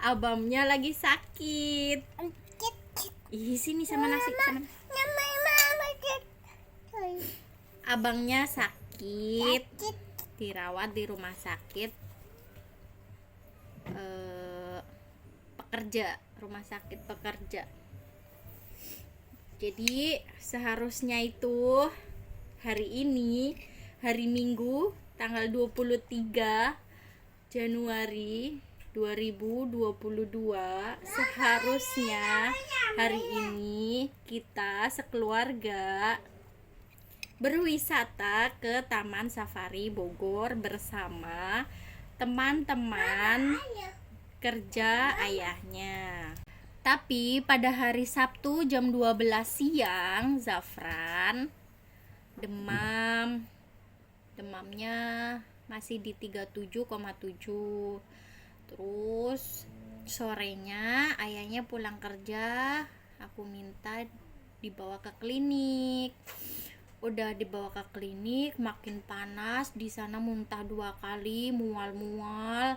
Abamnya lagi sakit. Ih, sini sama nasi sama. Abangnya sakit, dirawat di rumah sakit pekerja, rumah sakit pekerja. Jadi seharusnya itu hari ini, hari Minggu tanggal 23 Januari 2022, seharusnya hari ini kita sekeluarga berwisata ke Taman Safari Bogor bersama teman-teman kerja ayahnya. Tapi pada hari Sabtu jam 12 siang, Zafran demamnya masih di 37,7. Terus sorenya ayahnya pulang kerja, aku minta dibawa ke klinik. Udah dibawa ke klinik, makin panas, di sana muntah 2 kali, mual-mual.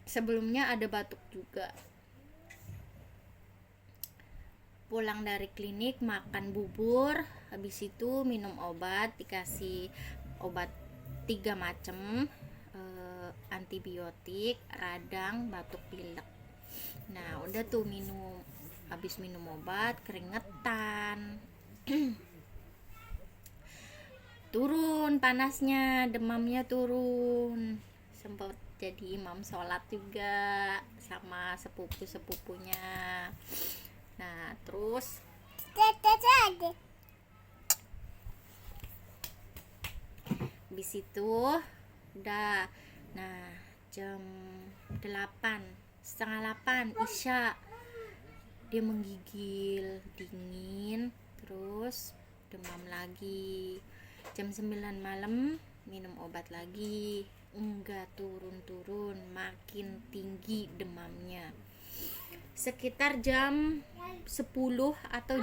Sebelumnya ada batuk juga. Pulang dari klinik makan bubur, habis itu minum obat, dikasih obat 3 macam, antibiotik, radang, batuk pilek. Nah udah tuh habis minum obat keringetan. Turun panasnya, demamnya turun, sempat jadi imam sholat juga sama sepupu-sepupunya. Nah terus habis itu udah, nah jam 7:30 Isya dia menggigil, dingin, terus demam lagi. Jam 9 malam minum obat lagi, enggak turun-turun, makin tinggi demamnya. Sekitar jam 10 atau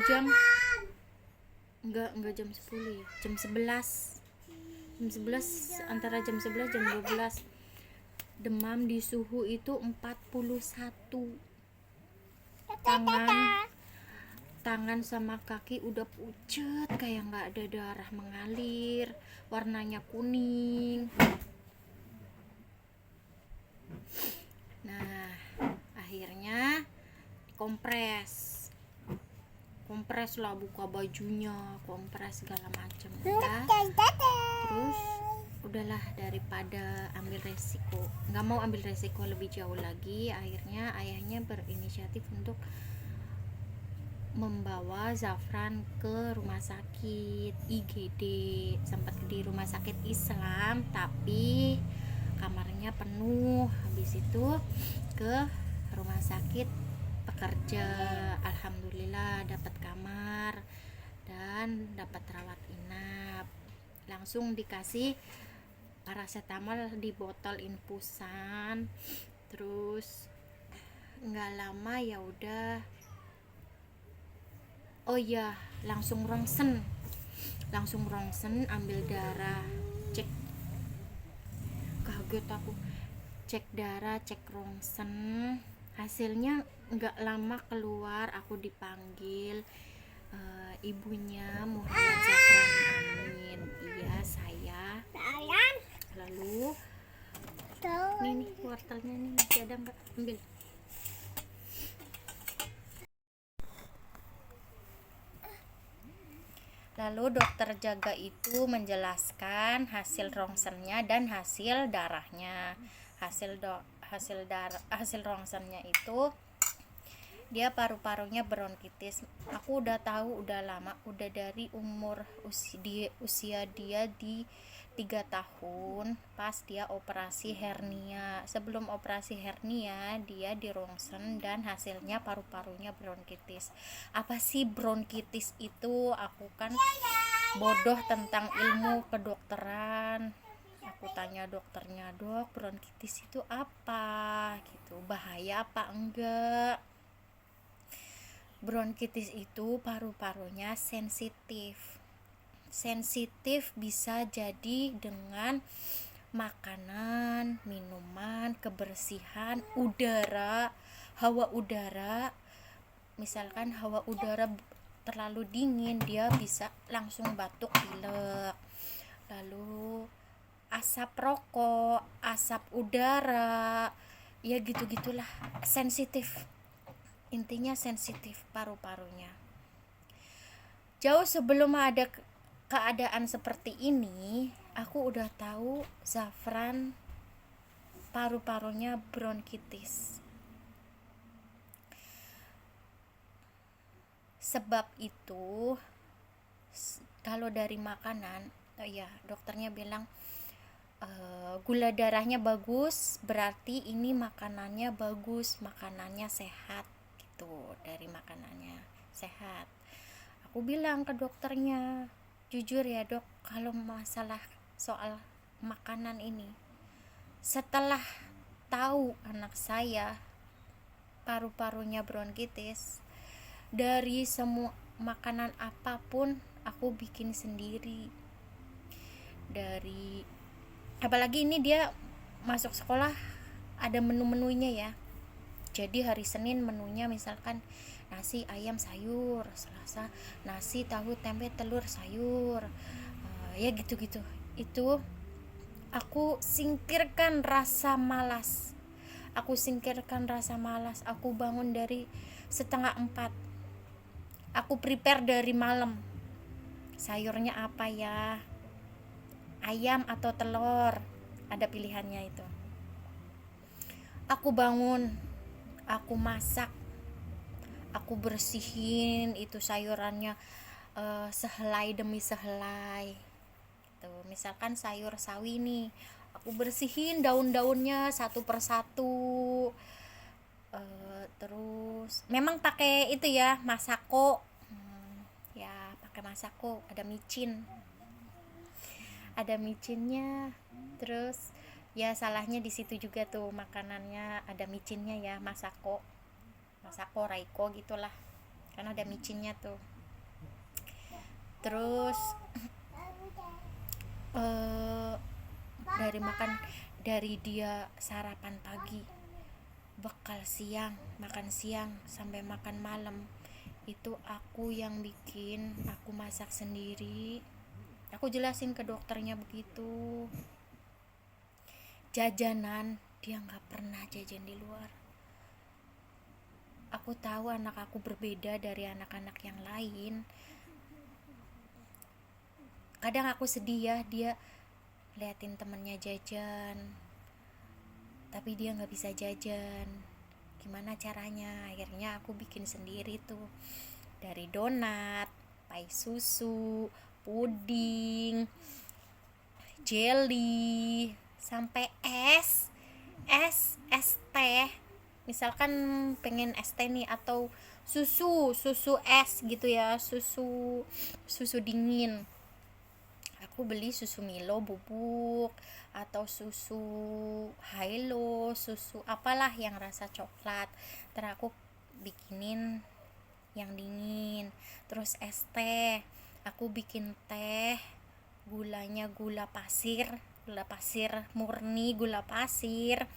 enggak jam 10 ya, jam 11, antara jam 11 jam 12 demam di suhu itu 41. Tangan sama kaki udah pucet, kayak nggak ada darah mengalir, warnanya kuning. Nah akhirnya kompres lah, buka bajunya, kompres segala macam. Terus udahlah, daripada nggak mau ambil resiko lebih jauh lagi, akhirnya ayahnya berinisiatif untuk membawa Zafran ke rumah sakit IGD. Sempat di rumah sakit Islam tapi kamarnya penuh. Habis itu ke rumah sakit pekerja, alhamdulillah dapat kamar dan dapat rawat inap. Langsung dikasih paracetamol di botol infusan. Terus nggak lama ya udah, oh iya, langsung rongsen, ambil darah, cek, kaget aku, cek darah, cek rongsen, hasilnya nggak lama keluar. Aku dipanggil, ibunya Muhammad Zafran Amin. Iya saya. Lalu ini wortelnya nih, masih ada nggak, ambil. Lalu dokter jaga itu menjelaskan hasil rongsennya dan hasil darahnya. Hasil rongsennya itu dia paru-parunya bronkitis. Aku udah tahu udah lama, udah dari usia dia di 3 tahun pas dia operasi hernia. Sebelum operasi hernia dia dirongsen dan hasilnya paru-parunya bronkitis. Apa sih bronkitis itu? Aku kan bodoh tentang ilmu kedokteran. Aku tanya dokternya, "Dok, bronkitis itu apa?" gitu. Bahaya apa enggak? Bronkitis itu paru-parunya sensitif bisa jadi dengan makanan, minuman, kebersihan, udara, hawa udara. Misalkan hawa udara terlalu dingin, dia bisa langsung batuk pilek. Lalu asap rokok, asap udara, ya gitu-gitulah, sensitif. Intinya sensitif paru-parunya. Jauh sebelum ada keadaan seperti ini, aku udah tahu Zafran paru-parunya bronkitis. Sebab itu kalau dari makanan, dokternya bilang gula darahnya bagus, berarti ini makanannya bagus, makanannya sehat gitu, dari makanannya sehat. Aku bilang ke dokternya, jujur ya dok, kalau masalah soal makanan ini, setelah tahu anak saya paru-parunya bronkitis, dari semua makanan apapun aku bikin sendiri. Dari apalagi ini dia masuk sekolah ada menu-menunya ya. Jadi hari Senin menunya misalkan nasi ayam sayur, Selasa nasi tahu tempe telur sayur, ya gitu-gitu. Itu aku singkirkan rasa malas. Aku bangun dari 3:30. Aku prepare dari malam. Sayurnya apa ya? Ayam atau telur? Ada pilihannya itu. Aku bangun, aku masak, aku bersihin itu sayurannya sehelai demi sehelai. Tuh, misalkan sayur sawi nih, aku bersihin daun-daunnya satu persatu. Terus memang pakai itu ya, masako. Ya, pakai masako, ada micinnya. Terus ya salahnya di situ juga tuh, makanannya ada micinnya ya, masako raiko gitulah, kan ada micinnya tuh. Terus dari dia sarapan pagi, bekal siang, makan siang sampai makan malam, itu aku yang bikin, aku masak sendiri. Aku jelasin ke dokternya begitu. Jajanan dia nggak pernah jajan di luar. Aku tahu anak aku berbeda dari anak-anak yang lain. Kadang aku sedih ya, dia liatin temennya jajan tapi dia nggak bisa jajan. Gimana caranya? Akhirnya aku bikin sendiri tuh, dari donat, pai susu, puding, jelly, sampai es teh. Misalkan pengen es teh nih, atau susu es gitu ya, susu dingin. Aku beli susu Milo bubuk atau susu Hilo, susu apalah yang rasa coklat. Terus aku bikinin yang dingin. Terus es teh, aku bikin teh, gulanya gula pasir murni, gula pasir.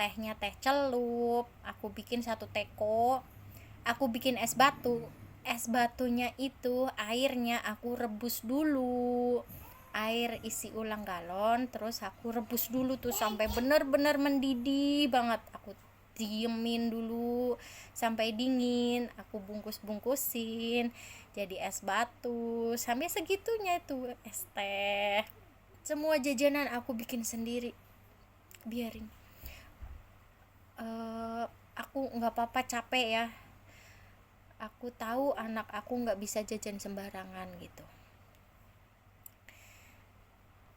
Tehnya teh celup, aku bikin 1 teko. Aku bikin es batunya itu airnya aku rebus dulu, air isi ulang galon, terus aku rebus dulu tuh sampai bener-bener mendidih banget. Aku diemin dulu sampai dingin, aku bungkusin jadi es batu. Sampai segitunya itu es teh. Semua jajanan aku bikin sendiri, biarin. Aku nggak apa-apa capek ya, aku tahu anak aku nggak bisa jajan sembarangan gitu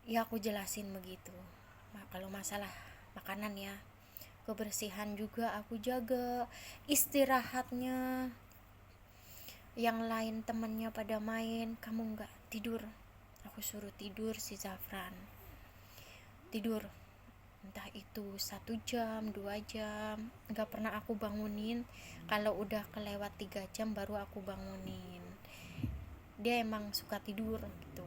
ya, aku jelasin begitu. Kalau masalah makanan ya, kebersihan juga aku jaga, istirahatnya. Yang lain temennya pada main, kamu nggak tidur, aku suruh tidur si Zafran, tidur entah itu 1 jam 2 jam, nggak pernah aku bangunin. Kalau udah kelewat 3 jam baru aku bangunin. Dia emang suka tidur gitu,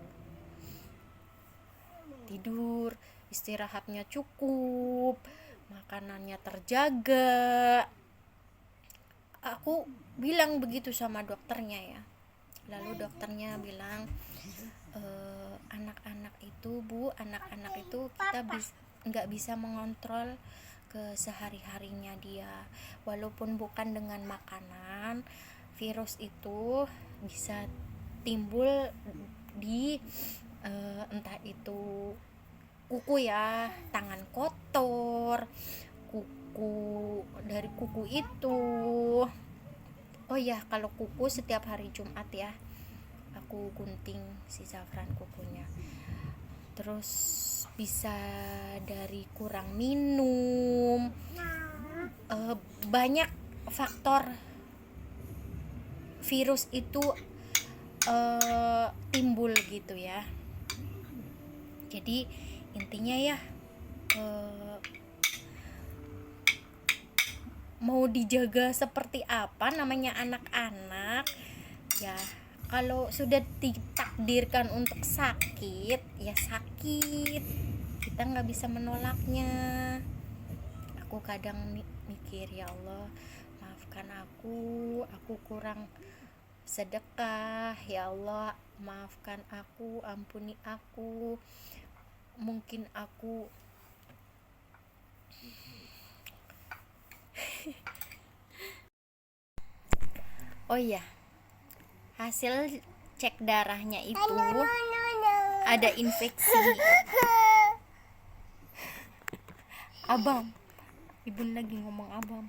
tidur istirahatnya cukup, makanannya terjaga. Aku bilang begitu sama dokternya ya. Lalu dokternya bilang, anak-anak itu Bu, anak-anak itu kita nggak bisa mengontrol ke sehari-harinya dia, walaupun bukan dengan makanan, virus itu bisa timbul di entah itu kuku ya, tangan kotor, kuku, dari kuku itu. Oh ya, kalau kuku setiap hari Jumat ya aku gunting si Zafran kukunya. Terus bisa dari kurang minum, banyak faktor virus itu timbul gitu ya. Jadi intinya ya, mau dijaga seperti apa, namanya anak-anak ya, kalau sudah ditakdirkan untuk sakit ya sakit, kita nggak bisa menolaknya. Aku kadang mikir, ya Allah maafkan aku kurang sedekah, ya Allah maafkan aku, ampuni aku, mungkin aku oh iya, hasil cek darahnya itu ada infeksi. Abang, ibu lagi ngomong abang.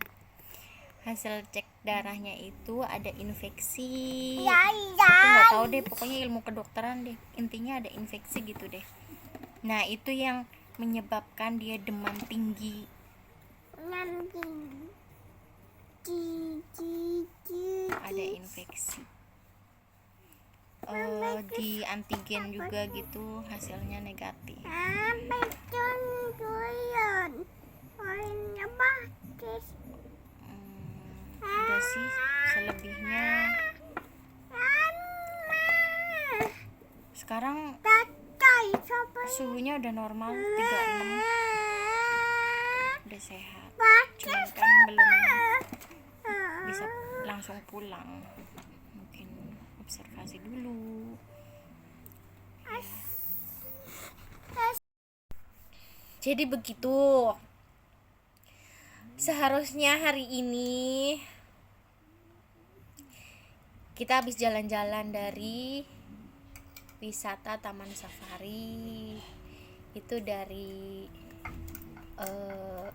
Hasil cek darahnya itu ada infeksi. Aku nggak tahu deh, pokoknya ilmu kedokteran deh. Intinya ada infeksi gitu deh. Nah itu yang menyebabkan dia demam tinggi. Ada infeksi. Di antigen juga gitu hasilnya negatif. Udah sih, selebihnya sekarang suhunya udah normal 36, udah sehat, cuman kan belum bisa langsung pulang, mungkin observasi dulu ya. Jadi begitu, seharusnya hari ini kita habis jalan-jalan dari wisata Taman Safari itu dari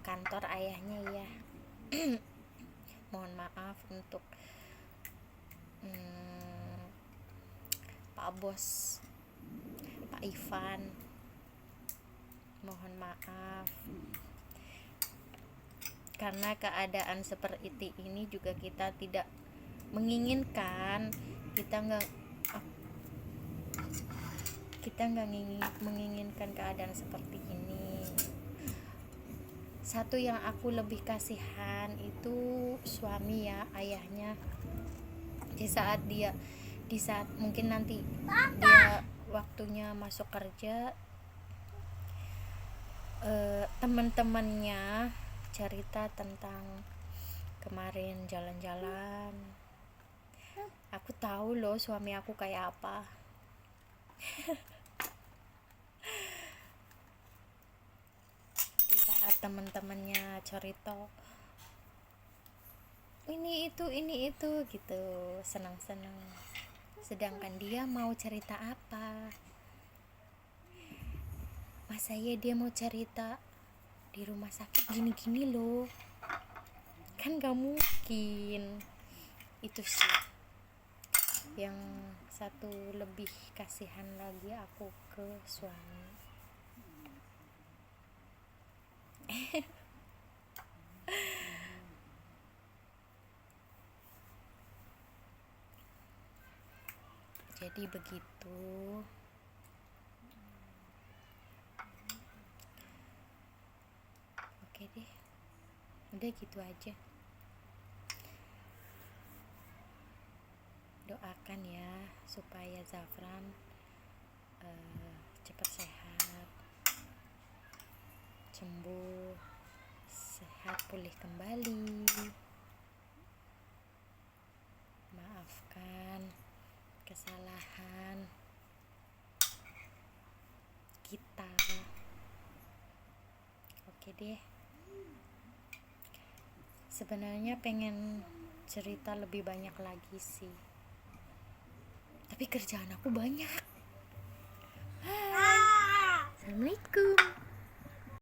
kantor ayahnya ya. Mohon maaf untuk Pak Bos, Pak Ivan, mohon maaf karena keadaan seperti ini juga kita tidak menginginkan, kita nggak menginginkan keadaan seperti ini. Satu yang aku lebih kasihan itu suami ya, ayahnya, di saat mungkin nanti dia waktunya masuk kerja, teman-temannya cerita tentang kemarin jalan-jalan. Aku tahu loh suami aku kayak apa. Di saat teman-temannya cerita ini itu gitu, senang-senang, sedangkan dia mau cerita apa? Masa ya dia mau cerita di rumah sakit gini-gini loh, kan gak mungkin. Itu sih yang satu lebih kasihan lagi aku ke suami. Jadi begitu. Oke deh, udah gitu aja. Doakan ya supaya Zafran cepat sehat. sembuh, sehat, pulih kembali. Maafkan kesalahan kita. Oke deh, sebenarnya pengen cerita lebih banyak lagi sih, tapi kerjaan aku banyak. Assalamualaikum.